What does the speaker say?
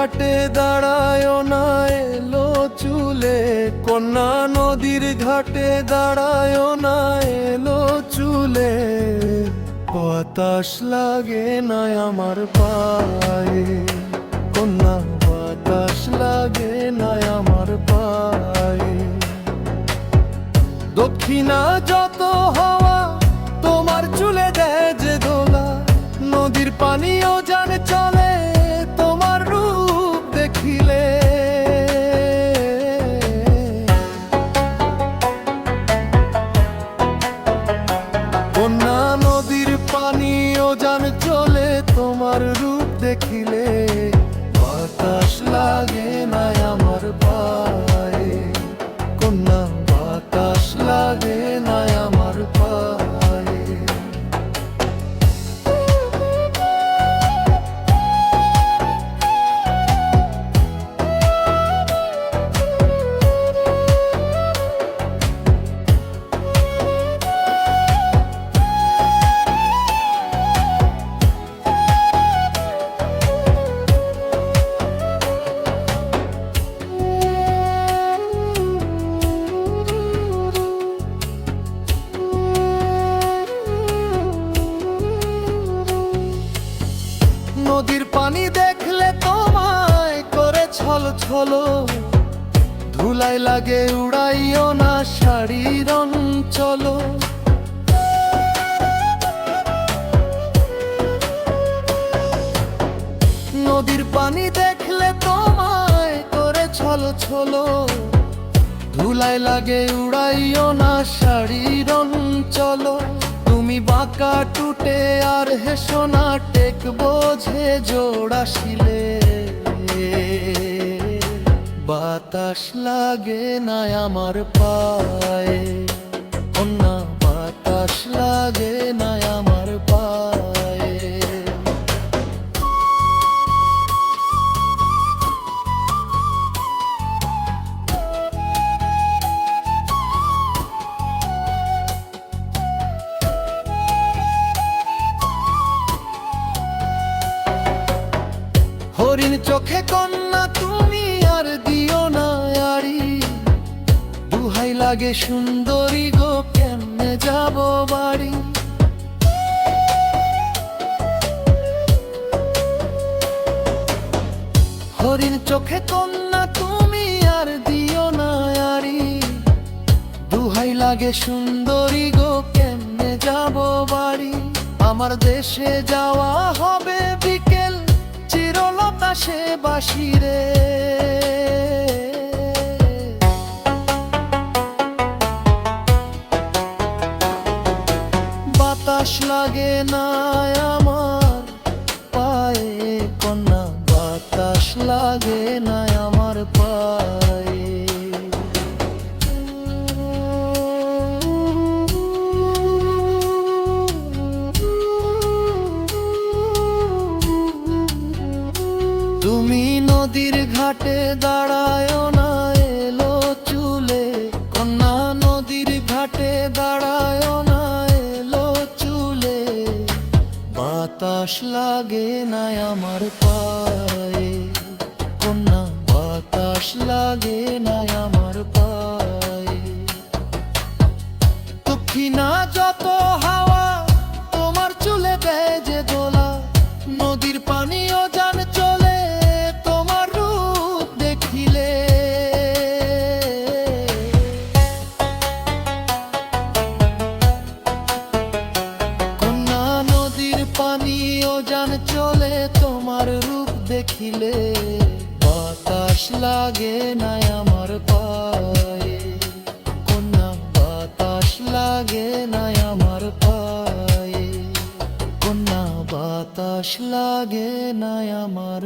ঘাটে দাঁড়ায় না এলো চুলে, কন্যা নদীর ঘাটে দাঁড়ায় না এলো চুলে। বাতাস লাগে না আমার পায়ে, কন্যা বাতাস লাগে না আমার পায়ে। দক্ষিণা যত হাওয়া তোমার চুলে দেয় যে দোলা, নদীর পানিও জানে চলে তোমার রূপ দেখিলে। কন্যা নদীর পানিও জানে চলে তোমার রূপ দেখিলে। বাতাস লাগে না আমার পায়ে, কন্যা বাতাস লাগে না আমার পায়ে। নদীর পানি দেখলে তোমায় করে ছল ছলো, ধুলাই লাগে উড়াইও না শাড়ির অঞ্চল। নদীর পানি দেখলে তোমায় করে ছল ছলো, ধুলাই লাগে উড়াইও না শাড়ির অঞ্চল। তুমি বাঁকা টুটে আর হেসো না টেক বোঝে জোড়াশিলে। বাতাস লাগে না আমার পায়ে, কন্যা বাতাস লাগে না আমার পায়ে। হরিণ চোখে কন্যা তুমি আর দিও না আড়ি, দুহাই লাগে সুন্দরী গো কেমনে যাব বাড়ি। হরিণ চোখে কন্যা তুমি আর দিও না আড়ি, দুহাই লাগে সুন্দরী গো কেমনে যাব বাড়ি। আমার দেশে যাওয়া হবে বিকেল, চিরলতা সে বাসিরে। বাতাস লাগে না আমার পায়ে, কন্যা বাতাস লাগে না আমার পায়ে। তুমি নদীর ঘাটে দাঁড়ায় না এলো চুলে, কন্যা নদীর ঘাটে দাঁড়ায় না এলো চুলে। বাতাস লাগে না আমার পায়ে, কন্যা বাতাস লাগে না আমার পায়ে। দক্ষিণা যত হাওয়া তোমার চুলে দেয় যে দোলা, নদীর পানিও জানে চলে তোমার রূপ দেখিলে। কন্যা নদীর পানিও জানে চলে তোমার রূপ দেখিলে। বাতাস লাগে না আমার পায়ে, কন্যা বাতাস লাগে না আমার পায়ে, কন্যা বাতাস লাগে না আমার